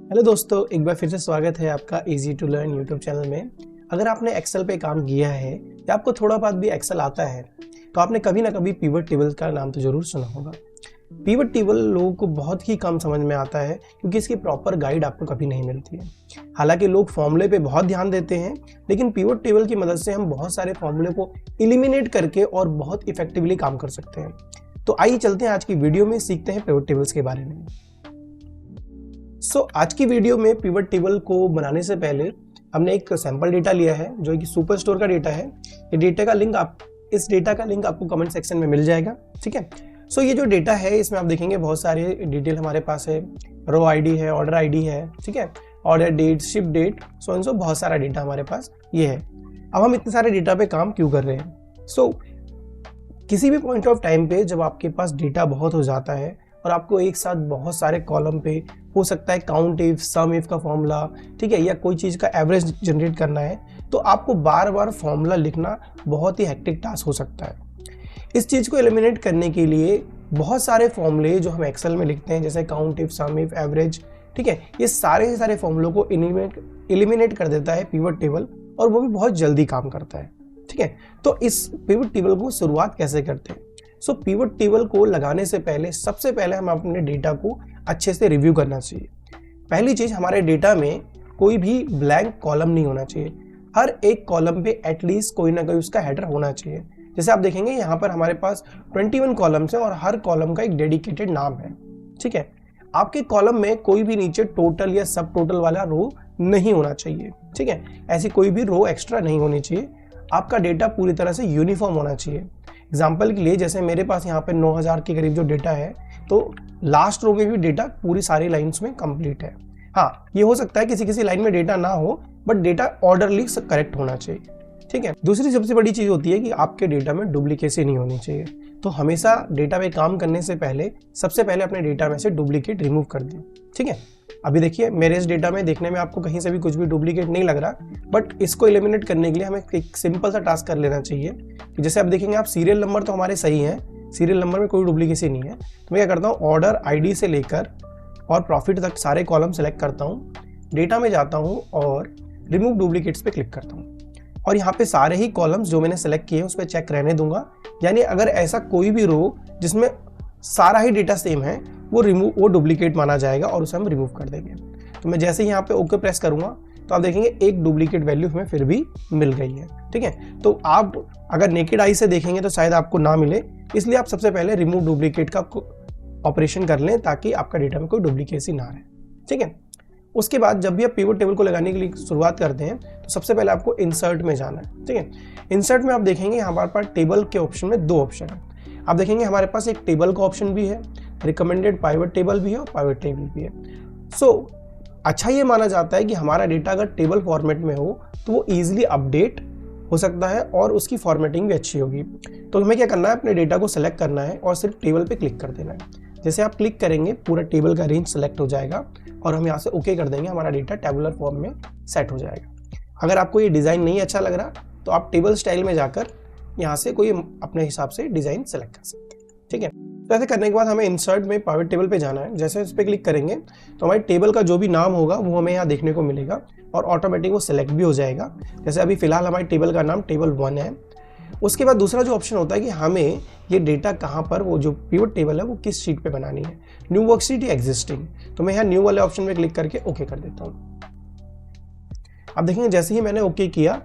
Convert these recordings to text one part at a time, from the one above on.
Hello दोस्तों, एक बार फिर से स्वागत है आपका easy to learn YouTube channel में। अगर आपने एक्सेल पे काम किया है या आपको थोड़ा बहुत भी एक्सेल आता है तो आपने कभी ना कभी पिवट टेबल का नाम तो जरूर सुना होगा। पिवट टेबल लोगों को बहुत ही कम समझ में आता है क्योंकि इसकी प्रॉपर गाइड आपको कभी नहीं मिलती है। हालांकि लोग फॉर्मूले पे बहुत ध्यान देते हैं, लेकिन पिवट टेबल की मदद से हम बहुत सारे फॉर्मूले को इलिमिनेट करके और बहुत इफेक्टिवली काम कर सकते हैं। तो आइए चलते हैं आज की वीडियो में, सीखते हैं पिवट टेबल्स के बारे में। आज की वीडियो में पिवट टेबल को बनाने से पहले हमने एक सैंपल डेटा लिया है जो कि सुपर स्टोर का डेटा है। इस डेटा का लिंक आपको कमेंट सेक्शन में मिल जाएगा। ठीक है, ये जो डेटा है इसमें आप देखेंगे बहुत सारे डिटेल हमारे पास है। रो आईडी है, ऑर्डर आईडी है, ठीक है, ऑर्डर डेट, शिप डेट, सो बहुत सारा डेटा हमारे पास ये है। अब हम इतने सारे डेटा पे काम क्यों कर रहे हैं? किसी भी पॉइंट ऑफ टाइम पे जब आपके पास डेटा बहुत हो जाता है और आपको एक साथ बहुत सारे कॉलम पे हो सकता है काउंट इफ, सम इफ का फॉर्मूला, ठीक है, या कोई चीज़ का एवरेज जनरेट करना है, तो आपको बार बार फॉर्मूला लिखना बहुत ही हेक्टिक टास्क हो सकता है। इस चीज़ को एलिमिनेट करने के लिए बहुत सारे फॉर्मूले जो हम एक्सेल में लिखते हैं, जैसे count if, sum if, average, ठीक है, ये सारे फॉर्मूलों को एलिमिनेट कर देता है पिवट टेबल, और वो भी बहुत जल्दी काम करता है। ठीक है, तो इस पिवट टेबल को शुरुआत कैसे करते हैं? पिवट टेबल को लगाने से पहले सबसे पहले हम अपने डेटा को अच्छे से रिव्यू करना चाहिए। पहली चीज, हमारे डेटा में कोई भी ब्लैंक कॉलम नहीं होना चाहिए। हर एक कॉलम पे एटलीस्ट कोई ना कोई उसका हेडर होना चाहिए। जैसे आप देखेंगे यहाँ पर हमारे पास 21 कॉलम्स है और हर कॉलम का एक डेडिकेटेड नाम है। ठीक है, आपके कॉलम में कोई भी नीचे टोटल या सब टोटल वाला रो नहीं होना चाहिए। ठीक है, ऐसी कोई भी रो एक्स्ट्रा नहीं होनी चाहिए। आपका डेटा पूरी तरह से यूनिफॉर्म होना चाहिए। एग्जाम्पल के लिए, जैसे मेरे पास यहाँ पे 9000 के करीब जो डेटा है, तो लास्ट रो में भी डेटा पूरी सारी लाइंस में कंप्लीट है। हाँ, ये हो सकता है किसी लाइन में डेटा ना हो, बट डेटा ऑर्डरली करेक्ट होना चाहिए। ठीक है, दूसरी सबसे बड़ी चीज होती है कि आपके डेटा में डुप्लीकेसी नहीं होनी चाहिए। तो हमेशा डेटा पे काम करने से पहले सबसे पहले अपने डेटा में से डुप्लीकेट रिमूव कर दें। ठीक है, अभी देखिए मेरे इस डेटा में देखने में आपको कहीं से भी कुछ भी डुप्लीकेट नहीं लग रहा, बट इसको एलिमिनेट करने के लिए हमें एक सिंपल सा टास्क कर लेना चाहिए कि जैसे आप देखेंगे, आप सीरियल नंबर तो हमारे सही हैं, सीरियल नंबर में कोई डुप्लीकेसी नहीं है। तो मैं क्या करता हूँ, ऑर्डर आईडी से लेकर और प्रॉफिट तक सारे कॉलम सेलेक्ट करता हूँ, डेटा में जाता हूँ और रिमूव डुप्लीकेट्स पे क्लिक करता हूँ, और यहाँ पे सारे ही कॉलम्स जो मैंने सेलेक्ट किए उस पर चेक रहने दूंगा। यानी अगर ऐसा कोई भी रो जिसमें सारा ही डेटा सेम है, वो डुप्लीकेट माना जाएगा और उसे हम रिमूव कर देंगे। तो मैं जैसे ही यहाँ पे ओके प्रेस करूंगा तो आप देखेंगे एक डुप्लीकेट वैल्यू हमें फिर भी मिल गई है। ठीक है, तो आप अगर नेकेड आई से देखेंगे तो शायद आपको ना मिले, इसलिए आप सबसे पहले रिमूव डुप्लीकेट का ऑपरेशन कर लें ताकि आपका डेटा में कोई डुप्लीकेसी ना रहे। ठीक है, उसके बाद जब भी आप पिवट टेबल को लगाने के लिए शुरुआत करते हैं तो सबसे पहले आपको इंसर्ट में जाना है। ठीक है, इंसर्ट में आप देखेंगे हमारे पास टेबल के ऑप्शन में दो ऑप्शन है। आप देखेंगे हमारे पास एक टेबल का ऑप्शन भी है, रिकमेंडेड पिवट टेबल भी है और पिवट टेबल भी है। अच्छा ये माना जाता है कि हमारा डेटा अगर टेबल फॉर्मेट में हो तो वो ईजिली अपडेट हो सकता है और उसकी फॉर्मेटिंग भी अच्छी होगी। तो हमें क्या करना है, अपने डेटा को सेलेक्ट करना है और सिर्फ टेबल पे क्लिक कर देना है। जैसे आप क्लिक करेंगे पूरा टेबल का रेंज सेलेक्ट हो जाएगा और हम यहाँ से ओके कर देंगे, हमारा डेटा टेबुलर फॉर्म में सेट हो जाएगा। अगर आपको ये डिज़ाइन नहीं अच्छा लग रहा तो आप टेबल स्टाइल में जाकर यहाँ से कोई अपने हिसाब से डिज़ाइन सेलेक्ट कर सकते हैं। ठीक है, तो ऐसे करने के बाद हमें इंसर्ट में पिवट टेबल पे जाना है। जैसे इस पर क्लिक करेंगे तो हमारे टेबल का जो भी नाम होगा वो हमें यहाँ देखने को मिलेगा और ऑटोमेटिक वो सिलेक्ट भी हो जाएगा। जैसे अभी फिलहाल हमारे टेबल का नाम टेबल 1 है। उसके बाद दूसरा जो ऑप्शन होता है कि हमें ये डेटा कहाँ पर, वो जो पिवट टेबल है वो किस शीट पे बनानी है, न्यू वर्कशीट या एग्जिस्टिंग। तो मैं यहाँ न्यू वाले ऑप्शन में क्लिक करके ओके कर देता हूँ। अब देखेंगे जैसे ही मैंने ओके किया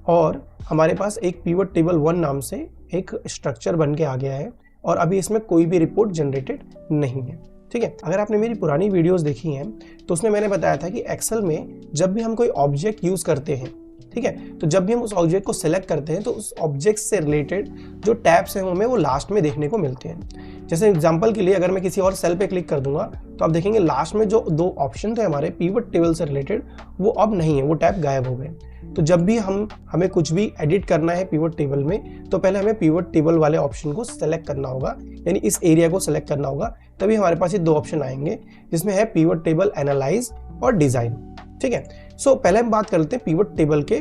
और हमारे पास एक पिवट टेबल 1 नाम से एक स्ट्रक्चर बन के आ गया है और अभी इसमें कोई भी रिपोर्ट जनरेटेड नहीं है। ठीक है, अगर आपने मेरी पुरानी वीडियोस देखी हैं तो उसमें मैंने बताया था कि एक्सेल में जब भी हम कोई ऑब्जेक्ट यूज करते हैं, ठीक है, तो जब भी हम उस ऑब्जेक्ट को सेलेक्ट करते हैं तो उस ऑब्जेक्ट से रिलेटेड जो टैब्स हैं हमें वो लास्ट में देखने को मिलते हैं। जैसे एग्जांपल के लिए अगर मैं किसी और सेल पे क्लिक कर दूंगा तो आप देखेंगे लास्ट में जो दो ऑप्शन थे हमारे पिवट टेबल से रिलेटेड वो अब नहीं है, वो टैब गायब हो गए। तो जब भी हमें कुछ भी एडिट करना है पिवट टेबल में तो पहले हमें पिवट टेबल वाले ऑप्शन को सेलेक्ट करना होगा, यानी इस एरिया को सेलेक्ट करना होगा, तभी हमारे पास ये दो ऑप्शन आएंगे जिसमें है पिवट टेबल एनालाइज और डिजाइन। ठीक है, पहले हम बात करते हैं पिवट टेबल के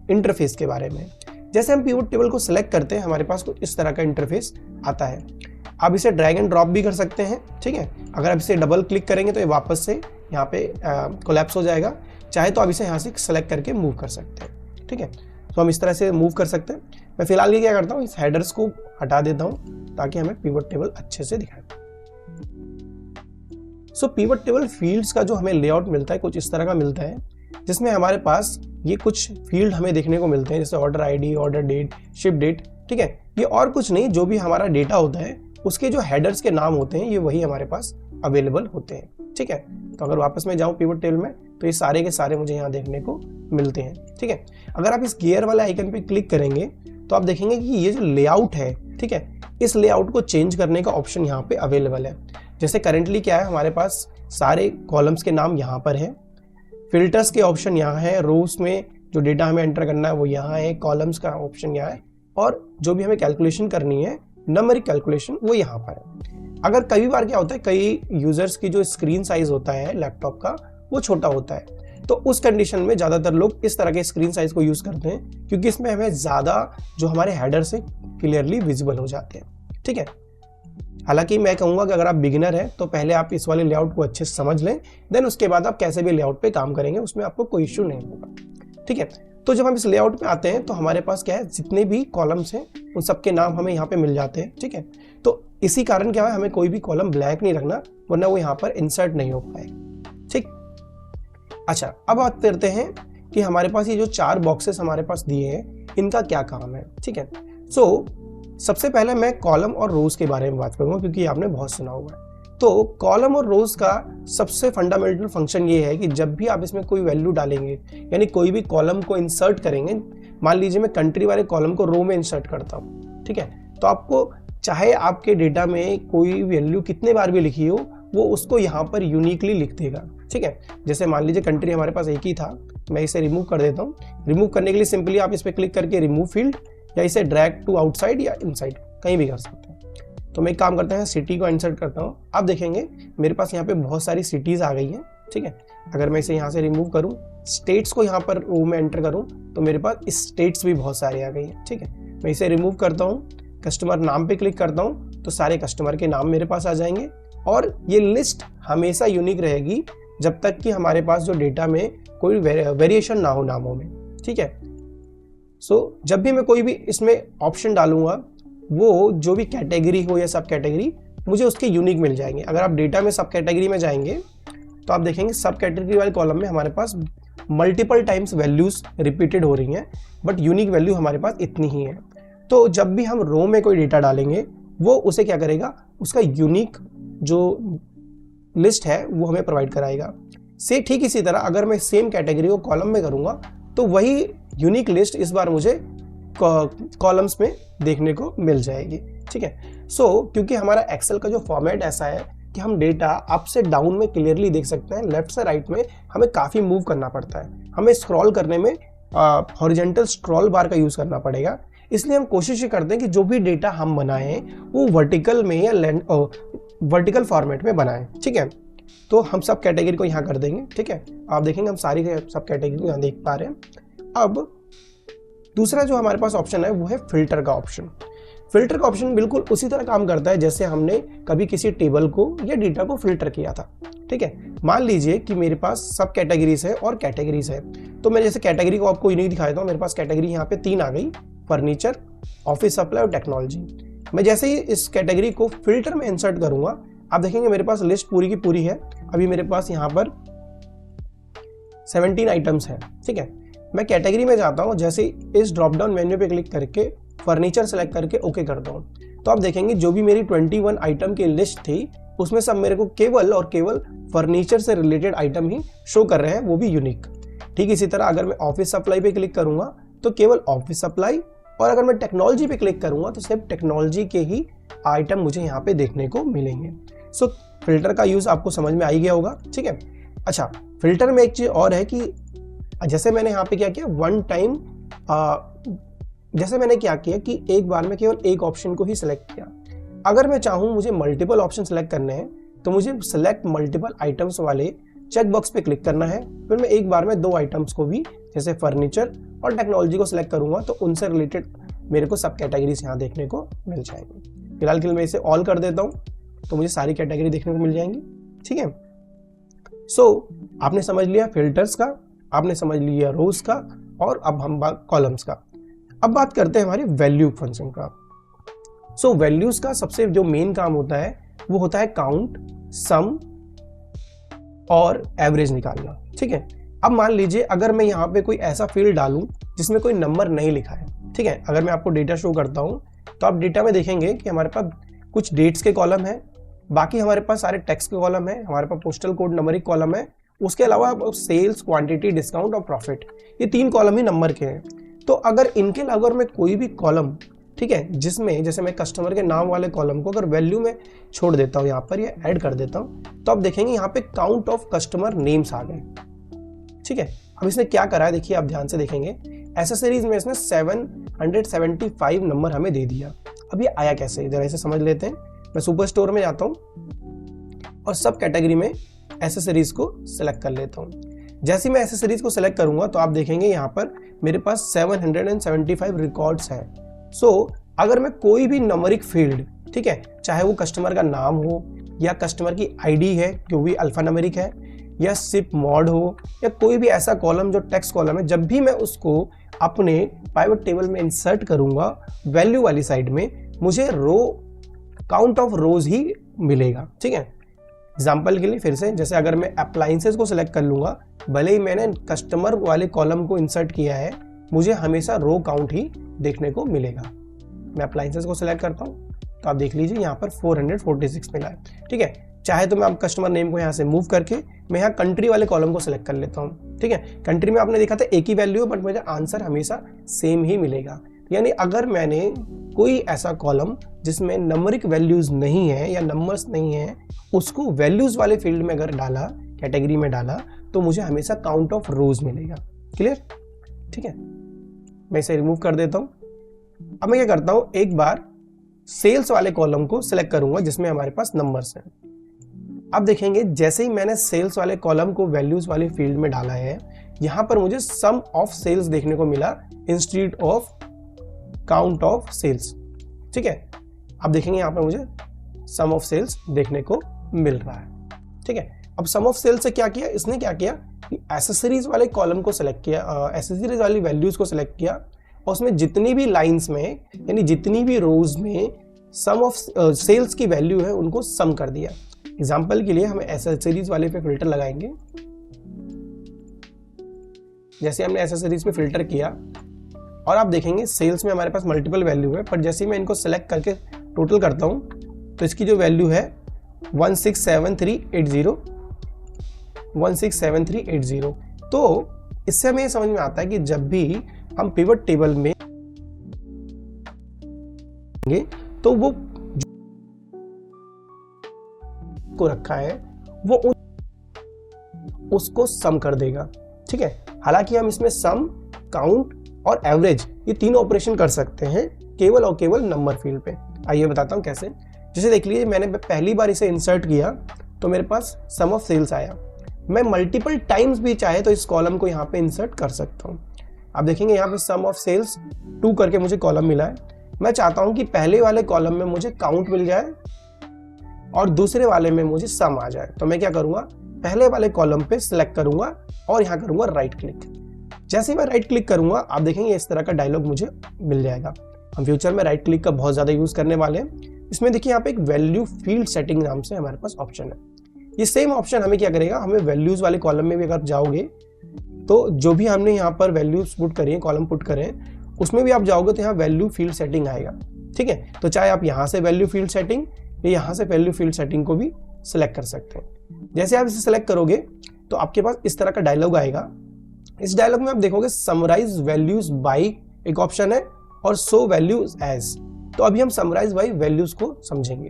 इंटरफेस के बारे में। जैसे हम पिवट टेबल को सेलेक्ट करते हैं हमारे पास कुछ इस तरह का इंटरफेस आता है। आप इसे ड्रैग एंड ड्रॉप भी कर सकते हैं, ठीक है। अगर आप इसे डबल क्लिक करेंगे तो ये वापस से यहाँ पे कोलैप्स हो जाएगा। चाहे तो आप इसे यहाँ से सेलेक्ट करके मूव कर सकते हैं, ठीक है। तो हम इस तरह से मूव कर सकते हैं। मैं फिलहाल ये क्या करता हूँ, इस हेडर्स को हटा देता हूँ ताकि हमें पिवट टेबल अच्छे से दिखाए। सो पिवट टेबल फील्ड्स का जो हमें लेआउट मिलता है कुछ इस तरह का मिलता है, जिसमें हमारे पास ये कुछ फील्ड हमें देखने को मिलते हैं, जैसे order ID, order date, ship date, ठीक है। ये और कुछ नहीं, जो भी हमारा डेटा होता है उसके जो हेडर्स के नाम होते हैं ये वही हमारे पास अवेलेबल होते हैं, ठीक है। तो अगर वापस मैं जाऊं पिवट टेबल में तो ये सारे के सारे मुझे यहाँ देखने को मिलते हैं, ठीक है। अगर आप इस गियर वाले आइकन पे क्लिक करेंगे तो आप देखेंगे कि ये जो लेआउट है, ठीक है, इस लेआउट को चेंज करने का ऑप्शन यहाँ पे अवेलेबल है। जैसे करेंटली क्या है, हमारे पास सारे कॉलम्स के नाम यहाँ पर है, फिल्टर्स के ऑप्शन यहाँ है, रोज में जो डेटा हमें एंटर करना है वो यहाँ है, कॉलम्स का ऑप्शन यहाँ है, और जो भी हमें कैलकुलेशन करनी है नंबरिक कैलकुलेशन वो यहाँ पर है। अगर कई बार क्या होता है, कई यूजर्स की जो स्क्रीन साइज होता है लैपटॉप का वो छोटा होता है, तो उस कंडीशन में ज्यादातर लोग इस तरह के स्क्रीन साइज को यूज करते हैं, क्योंकि इसमें हमें ज्यादा जो हमारे हेडर से क्लियरली विजिबल हो जाते हैं, ठीक है। हालांकि मैं कहूंगा कि अगर आप बिगिनर हैं तो पहले आप इस वाले लेआउट को अच्छे से समझ लें, देन उसके बाद आप कैसे भी लेआउट पे काम करेंगे उसमें आपको कोई इश्यू नहीं होगा, ठीक है। तो जब हम इस लेआउट में आते हैं तो हमारे पास क्या है, जितने भी कॉलम्स हैं उन सबके नाम हमें यहाँ पे मिल जाते हैं, ठीक है। तो इसी कारण क्या है, हमें कोई भी कॉलम ब्लैंक नहीं रखना, वरना वो यहाँ पर इंसर्ट नहीं हो पाएगा, ठीक। अच्छा, अब बात करते हैं कि हमारे पास ये जो 4 बॉक्सेस हमारे पास दिए हैं इनका क्या काम है, ठीक है। सो सबसे पहले मैं कॉलम और रोज के बारे में बात करूंगा, क्योंकि आपने बहुत सुना होगा। तो कॉलम और रोज का सबसे फंडामेंटल फंक्शन ये है कि जब भी आप इसमें कोई वैल्यू डालेंगे, यानी कोई भी कॉलम को इंसर्ट करेंगे, मान लीजिए मैं कंट्री वाले कॉलम को रो में इंसर्ट करता हूँ, ठीक है, तो आपको चाहे आपके डेटा में कोई वैल्यू कितने बार भी लिखी हो वो उसको यहाँ पर यूनिकली लिख देगा, ठीक है। जैसे मान लीजिए कंट्री हमारे पास एक ही था, मैं इसे रिमूव कर देता हूँ। रिमूव करने के लिए सिंपली आप इस पर क्लिक करके रिमूव फील्ड या इसे ड्रैग टू आउटसाइड या इनसाइड कहीं भी कर सकते हैं। तो मैं एक काम करता है, सिटी को इंसर्ट करता हूँ। आप देखेंगे मेरे पास यहाँ पे बहुत सारी सिटीज आ गई हैं, ठीक है। अगर मैं इसे यहाँ से रिमूव करूँ, स्टेट्स को यहाँ पर रो में एंटर करूँ तो मेरे पास स्टेट्स भी बहुत सारे आ गई हैं, ठीक है। मैं इसे रिमूव करता हूँ, कस्टमर नाम पे क्लिक करता हूँ तो सारे कस्टमर के नाम मेरे पास आ जाएंगे, और ये लिस्ट हमेशा यूनिक रहेगी जब तक कि हमारे पास जो डेटा में कोई वेरिएशन ना हो नामों में, ठीक है। सो जब भी मैं कोई भी इसमें ऑप्शन डालूंगा वो जो भी कैटेगरी हो या सब कैटेगरी मुझे उसके यूनिक मिल जाएंगे। अगर आप डेटा में सब कैटेगरी में जाएंगे तो आप देखेंगे सब कैटेगरी वाले कॉलम में हमारे पास मल्टीपल टाइम्स वैल्यूज रिपीटेड हो रही हैं, बट यूनिक वैल्यू हमारे पास इतनी ही है। तो जब भी हम रो में कोई डेटा डालेंगे वो उसे क्या करेगा, उसका यूनिक जो लिस्ट है वो हमें प्रोवाइड कराएगा। से ठीक इसी तरह अगर मैं सेम कैटेगरी को कॉलम में करूंगा तो वही यूनिक लिस्ट इस बार मुझे कॉलम्स में देखने को मिल जाएगी, ठीक है। सो क्योंकि हमारा एक्सेल का जो फॉर्मेट ऐसा है कि हम डेटा अप से डाउन में क्लियरली देख सकते हैं, लेफ्ट से राइट में हमें काफ़ी मूव करना पड़ता है, हमें स्क्रॉल करने में हॉरिजॉन्टल स्क्रॉल बार का यूज़ करना पड़ेगा। इसलिए हम कोशिश ये करते हैं कि जो भी डेटा हम बनाएं वो वर्टिकल में या वर्टिकल फॉर्मेट में बनाएं, ठीक है। तो हम सब कैटेगरी को यहाँ कर देंगे, ठीक है। आप देखेंगे हम सारी सब कैटेगरी को यहाँ देख पा रहे हैं। अब दूसरा जो हमारे पास ऑप्शन है वो है फिल्टर का ऑप्शन। फिल्टर का ऑप्शन बिल्कुल उसी तरह काम करता है जैसे हमने कभी किसी टेबल को या डेटा को फिल्टर किया था, ठीक है। मान लीजिए कि मेरे पास सब कैटेगरीज है और कैटेगरीज है, तो मैं जैसे कैटेगरी को आपको यूनिक दिखा देता हूँ। मेरे पास कैटेगरी यहाँ पे 3 आ गई, फर्नीचर, ऑफिस सप्लाई और टेक्नोलॉजी। मैं जैसे ही इस कैटेगरी को फिल्टर में इंसर्ट करूंगा आप देखेंगे मेरे पास लिस्ट पूरी की पूरी है। अभी मेरे पास यहाँ पर 17 आइटम्स हैं, ठीक है। मैं कैटेगरी में जाता हूँ, जैसे इस ड्रॉप डाउन मेन्यू पे क्लिक करके फर्नीचर सेलेक्ट करके ओके करता हूँ, तो आप देखेंगे जो भी मेरी 21 आइटम की लिस्ट थी उसमें सब मेरे को केवल और केवल फर्नीचर से रिलेटेड आइटम ही शो कर रहे हैं, वो भी यूनिक। ठीक इसी तरह अगर मैं ऑफिस सप्लाई पे क्लिक करूंगा तो केवल ऑफिस सप्लाई, और अगर मैं टेक्नोलॉजी पे क्लिक करूंगा तो सिर्फ टेक्नोलॉजी के ही आइटम मुझे यहाँ पे देखने को मिलेंगे। सो फिल्टर का यूज आपको समझ में आ ही गया होगा, ठीक है। अच्छा, फिल्टर में एक चीज और है कि जैसे मैंने यहाँ पे क्या किया, वन टाइम जैसे मैंने क्या किया कि एक बार में केवल एक ऑप्शन को ही सिलेक्ट किया। अगर मैं चाहूँ मुझे मल्टीपल ऑप्शन सेलेक्ट करने हैं तो मुझे सेलेक्ट मल्टीपल आइटम्स वाले चेक बॉक्स पे क्लिक करना है। फिर मैं एक बार में 2 आइटम्स को भी जैसे फर्नीचर और टेक्नोलॉजी को सिलेक्ट करूंगा तो उनसे रिलेटेड मेरे को सब कैटेगरीज यहाँ देखने को मिल जाएंगी। फिलहाल के लिए मैं इसे ऑल कर देता हूँ, तो मुझे सारी कैटेगरी देखने को मिल जाएंगी। ठीक है, सो आपने समझ लिया फिल्टर्स का, आपने समझ लिया रोज का, और अब हम कॉलम्स का। अब बात करते हैं हमारे वैल्यू फंक्शन का। सो वैल्यूज का सबसे जो मेन काम होता है वो होता है काउंट, सम और एवरेज निकालना। ठीक है, अब मान लीजिए अगर मैं यहाँ पे कोई ऐसा फील्ड डालूं जिसमें कोई नंबर नहीं लिखा है। ठीक है, अगर मैं आपको डेटा शो करता हूँ तो आप डेटा में देखेंगे कि हमारे पास कुछ डेट्स के कॉलम है, बाकी हमारे पास सारे टेक्स्ट के कॉलम है, हमारे पास पोस्टल कोड नंबरिक कॉलम है, उसके अलावा सेल्स, क्वांटिटी, डिस्काउंट और प्रॉफिट, ये 3 कॉलम ही नंबर के हैं। तो अगर इनके अलावा मैं कोई भी कॉलम, ठीक है, जिसमें जैसे मैं कस्टमर के नाम वाले कॉलम को अगर वैल्यू में छोड़ देता हूँ यहाँ पर या ऐड कर देता हूँ, तो आप देखेंगे यहाँ पे काउंट ऑफ कस्टमर नेम्स आ गए। ठीक है, अब इसने क्या करा है देखिए, आप ध्यान से देखेंगे, एसेसरीज में इसने 775 नंबर हमें दे दिया। अब ये आया कैसे, जरा इसे समझ लेते हैं। मैं सुपर स्टोर में जाता हूँ और सब कैटेगरी में एसेसरीज को सिलेक्ट कर लेता हूँ। जैसे मैं एसेसरीज को सिलेक्ट करूंगा तो आप देखेंगे यहाँ पर मेरे पास 775 रिकॉर्ड्स हैं। सो अगर मैं कोई भी नंबरिक फील्ड, ठीक है, चाहे वो कस्टमर का नाम हो या कस्टमर की आईडी है जो भी अल्फा नंबरिक है, या सिप मॉड हो, या कोई भी ऐसा कॉलम जो टेक्स्ट कॉलम है, जब भी मैं उसको अपने पाइवट टेबल में इंसर्ट करूंगा वैल्यू वाली साइड में, मुझे रो काउंट ऑफ रोज ही मिलेगा। ठीक है, एग्जाम्पल के लिए फिर से, जैसे अगर मैं अप्लायंसेस को सिलेक्ट कर लूंगा, भले ही मैंने कस्टमर वाले कॉलम को इंसर्ट किया है, मुझे हमेशा रो काउंट ही देखने को मिलेगा। मैं अप्लायंसेस को सिलेक्ट करता हूँ तो आप देख लीजिए यहाँ पर 446 मिला है। ठीक है, चाहे तो मैं आप कस्टमर नेम को यहाँ से मूव करके मैं यहाँ कंट्री वाले कॉलम को सिलेक्ट कर लेता हूँ। ठीक है, कंट्री में आपने देखा था एक ही वैल्यू है, बट मुझे आंसर हमेशा सेम ही मिलेगा। यानी अगर मैंने कोई ऐसा कॉलम जिसमें नंबरिक वैल्यूज नहीं है या नंबर्स नहीं है, उसको वैल्यूज वाले फील्ड में अगर डाला, कैटेगरी में डाला, तो मुझे हमेशा काउंट ऑफ रोज मिलेगा। क्लियर? ठीक है, मैं इसे रिमूव कर देता हूं। अब मैं क्या करता हूं, एक बार सेल्स वाले कॉलम को सिलेक्ट करूंगा जिसमें हमारे पास नंबर्स हैं। अब देखेंगे जैसे ही मैंने सेल्स वाले कॉलम को वैल्यूज वाले फील्ड में डाला है, यहां पर मुझे सम ऑफ सेल्स देखने को मिला instead of count of sales. ठीक है, अब देखेंगे यहां पर मुझे सम ऑफ सेल्स देखने को मिल रहा है। ठीक है, अब सम ऑफ सेल्स से क्या किया इसने, क्या किया कि एसेसरीज वाले कॉलम को सिलेक्ट किया, एसेसरीज वाली वैल्यूज को सिलेक्ट किया, और उसमें जितनी भी लाइंस में यानी जितनी भी रोज में सम ऑफ सेल्स की वैल्यू है उनको सम कर दिया। एग्जाम्पल के लिए हम एसेसरीज वाले पे फिल्टर लगाएंगे। जैसे हमने एसेसरीज पे फिल्टर किया और आप देखेंगे सेल्स में हमारे पास मल्टीपल वैल्यू है, पर जैसे ही मैं इनको सेलेक्ट करके टोटल करता हूं तो इसकी जो वैल्यू है 167380। तो इससे हमें समझ में आता है कि जब भी हम पिवट टेबल में तो वो को रखा है वो उसको सम कर देगा। ठीक है, हालांकि हम इसमें सम, काउंट और एवरेज ये तीनों ऑपरेशन कर सकते हैं केवल और केवल नंबर फील्ड पे। आइए बताता हूं कैसे। जैसे देख लीजिए मैंने पहली बार इसे इंसर्ट किया तो मेरे पास सम ऑफ सेल्स आया। मैं मल्टीपल टाइम्स भी चाहे तो इस कॉलम को यहाँ पे इंसर्ट कर सकता हूँ। आप देखेंगे यहाँ पे सम ऑफ सेल्स 2 करके मुझे कॉलम मिला है। मैं चाहता हूँ कि पहले वाले कॉलम में मुझे काउंट मिल जाए और दूसरे वाले में मुझे सम आ जाए। तो मैं क्या करूँगा, पहले वाले कॉलम पे सिलेक्ट करूँगा और यहाँ करूँगा राइट क्लिक। जैसे ही मैं राइट क्लिक करूँगा आप देखेंगे इस तरह का डायलॉग मुझे मिल जाएगा। हम फ्यूचर में राइट क्लिक का बहुत ज़्यादा यूज़ करने वाले हैं। इसमें देखिए यहाँ पे एक वैल्यू फील्ड सेटिंग नाम से हमारे पास ऑप्शन है। ये सेम ऑप्शन हमें क्या करेगा, हमें वैल्यूज वाले कॉलम में भी अगर जाओगे तो जो भी हमने यहाँ पर वैल्यूज पुट करी है, कॉलम पुट करें, उसमें भी आप जाओगे तो यहाँ वैल्यू फील्ड सेटिंग आएगा। ठीक है, तो चाहे आप यहाँ से वैल्यू फील्ड सेटिंग या यहाँ से वैल्यू फील्ड सेटिंग को भी सिलेक्ट कर सकते हैं। जैसे आप इसे सिलेक्ट करोगे तो आपके पास इस तरह का डायलॉग आएगा। इस डायलॉग में आप देखोगे समराइज वैल्यूज बाई एक ऑप्शन है और शो वैल्यूज एज। तो अभी हम समराइज बाई वैल्यूज को समझेंगे।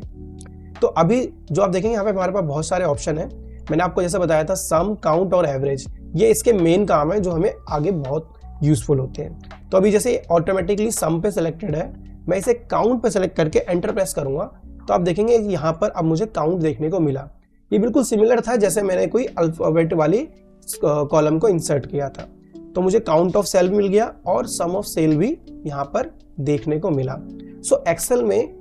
तो अभी जो आप देखेंगे यहाँ पे हमारे पास बहुत सारे ऑप्शन है। मैंने आपको जैसा बताया था सम, काउंट और एवरेज, ये इसके मेन काम है जो हमें आगे बहुत यूजफुल होते हैं। तो अभी जैसे ऑटोमेटिकली सम पे सिलेक्टेड है, मैं इसे काउंट पे सिलेक्ट करके एंटर प्रेस करूंगा तो आप देखेंगे यहाँ पर अब मुझे काउंट देखने को मिला। ये बिल्कुल सिमिलर था जैसे मैंने कोई अल्फाबेट वाली कॉलम को इंसर्ट किया था। तो मुझे काउंट ऑफ सेल मिल गया और सम ऑफ सेल भी यहाँ पर देखने को मिला। सो एक्सेल में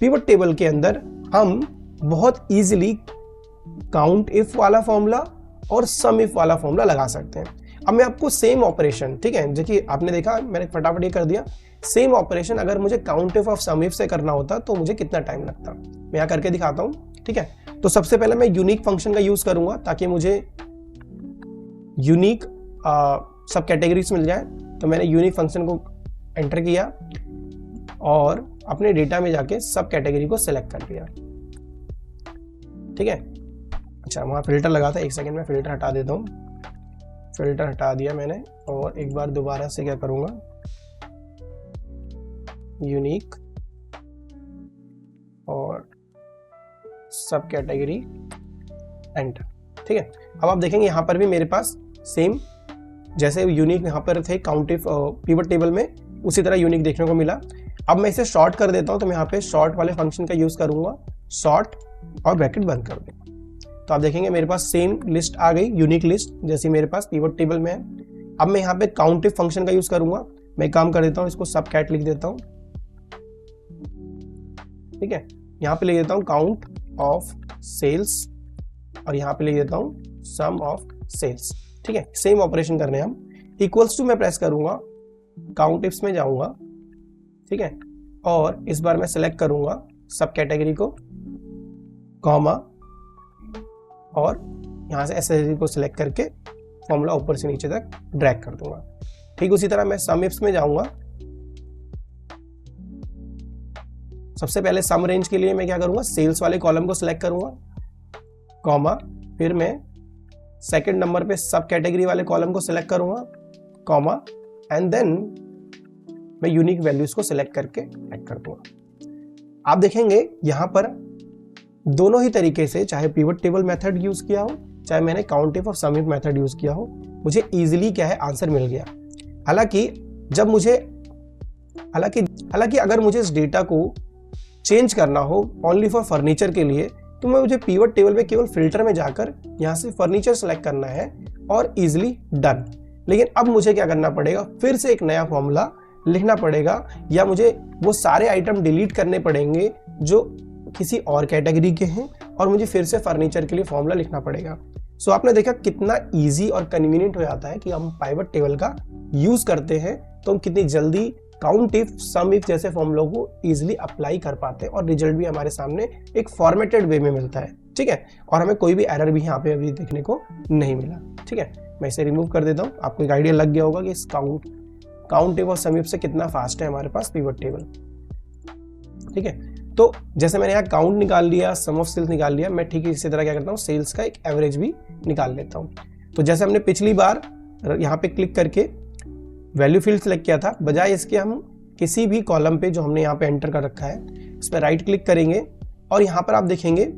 पिवट टेबल के अंदर हम बहुत इजीली काउंट इफ वाला फॉर्मूला और सम इफ वाला फॉर्मूला लगा सकते हैं। अब मैं आपको सेम ऑपरेशन, ठीक है, देखिए आपने देखा मैंने फटाफट ये कर दिया, सेम ऑपरेशन अगर मुझे count if of sum if से करना होता तो मुझे कितना टाइम लगता, मैं यहाँ करके दिखाता हूँ। ठीक है, तो सबसे पहले मैं यूनिक फंक्शन का यूज करूंगा ताकि मुझे यूनिक सब कैटेगरीज मिल जाए। तो मैंने यूनिक फंक्शन को एंटर किया और अपने डेटा में जाके सब कैटेगरी को सिलेक्ट कर लिया। ठीक है, अच्छा वहाँ फिल्टर लगा था, एक सेकंड में फिल्टर हटा देता हूँ। फिल्टर हटा दिया मैंने और एक बार दोबारा से क्या करूँगा, यूनिक और सब कैटेगरी एंटर। ठीक है, अब आप देखेंगे यहाँ पर भी मेरे पास सेम जैसे यूनिक यहाँ पर थे काउंट इफ पिवट टेबल में, उसी तरह यूनिक देखने को मिला। अब मैं इसे शॉर्ट कर देता हूँ, तो मैं यहाँ पे शॉर्ट वाले फंक्शन का यूज करूंगा, शॉर्ट और ब्रैकेट बंद कर दूंगा। तो आप देखेंगे मेरे पास सेम लिस्ट आ गई, यूनिक लिस्ट जैसी मेरे पास पिवट टेबल में है। अब मैं यहाँ पे काउंट इफ फंक्शन का यूज करूंगा, मैं काम कर देता हूँ, इसको सब कैट लिख देता हूँ। ठीक है, यहाँ पे लिख देता हूँ काउंट ऑफ सेल्स और यहाँ पे लिख देता हूँ सम ऑफ सेल्स। ठीक है, सेम ऑपरेशन करने हम इक्वल्स टू मैं प्रेस करूंगा, काउंट इफ्स में जाऊंगा। ठीक है, और इस बार मैं सेलेक्ट करूंगा सब कैटेगरी को, कॉमा, और यहां से एसएसडी को सिलेक्ट करके फॉर्मूला ऊपर से नीचे तक ड्रैग कर दूंगा। ठीक उसी तरह मैं सम इफ्स में जाऊंगा। सबसे पहले सम रेंज के लिए मैं क्या करूंगा, सेल्स वाले कॉलम को सिलेक्ट करूंगा, कॉमा, फिर मैं सेकंड नंबर पे सब कैटेगरी वाले कॉलम को सिलेक्ट करूंगा, कॉमा, एंड देन मैं यूनिक वैल्यूज को सिलेक्ट करके ऐड कर दूंगा। आप देखेंगे यहां पर दोनों ही तरीके से, चाहे पिवट टेबल मेथड यूज किया हो, चाहे मैंने काउंट इफ और सम इफ मेथड यूज किया हो, मुझे इजीली क्या है आंसर मिल गया। हालांकि अगर मुझे इस डेटा को चेंज करना हो ओनली फॉर फर्नीचर के लिए, तो मुझे पिवट टेबल में केवल फिल्टर में जाकर यहां से फर्नीचर सेलेक्ट करना है और इजीली डन। लेकिन अब मुझे क्या करना पड़ेगा, फिर से एक नया फॉर्मूला लिखना पड़ेगा, या मुझे वो सारे आइटम डिलीट करने पड़ेंगे जो किसी और कैटेगरी के हैं, और मुझे फिर से फर्नीचर के लिए फॉर्मूला लिखना पड़ेगा। सो आपने देखा कितना इजी और कन्वीनियंट हो जाता है कि हम पिवट टेबल का यूज करते हैं, तो हम कितनी जल्दी काउंट इफ सम इफ जैसे फॉर्मूलों को इजीली अप्लाई कर पाते हैं और रिजल्ट भी हमारे सामने एक फॉर्मेटेड वे में मिलता है। ठीक है, और हमें कोई भी एरर भी यहाँ पे अभी देखने को नहीं मिला। ठीक है, मैं इसे रिमूव कर देता हूँ। आपको एक आइडिया लग गया होगा कि इस काउंट इफ और सम इफ से कितना फास्ट है हमारे पास पिवट टेबल। ठीक है, तो जैसे मैंने यहाँ काउंट निकाल लिया, सम ऑफ सेल्स निकाल लिया, मैं ठीक इसी तरह क्या करता हूँ, सेल्स का एक एवरेज भी निकाल लेता हूँ। तो जैसे हमने पिछली बार यहाँ पे क्लिक करके वैल्यू फील्ड सेलेक्ट किया था, बजाय इसके हम किसी भी कॉलम पे जो हमने यहाँ पे एंटर कर रखा है इस पर राइट क्लिक करेंगे, और यहाँ पर आप देखेंगे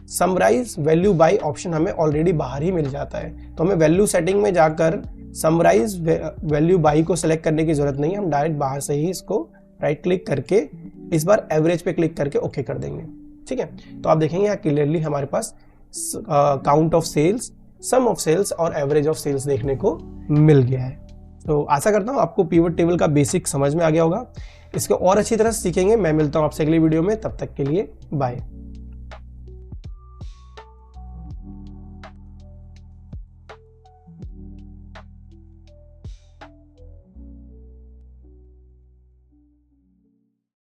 समराइज वैल्यू बाय ऑप्शन हमें ऑलरेडी बाहर ही मिल जाता है। तो हमें वैल्यू सेटिंग में जाकर समराइज वैल्यू बाय को सिलेक्ट करने की जरूरत नहीं है, हम डायरेक्ट बाहर से ही इसको राइट क्लिक करके इस बार एवरेज पे क्लिक करके ओके कर देंगे। ठीक है, तो आप देखेंगे यहाँ क्लियरली हमारे पास count of sales, sum of sales और एवरेज ऑफ सेल्स देखने को मिल गया है। तो आशा करता हूँ आपको पिवट टेबल का बेसिक समझ में आ गया होगा। इसको और अच्छी तरह सीखेंगे। मैं मिलता हूँ आपसे अगली वीडियो में, तब तक के लिए बाय।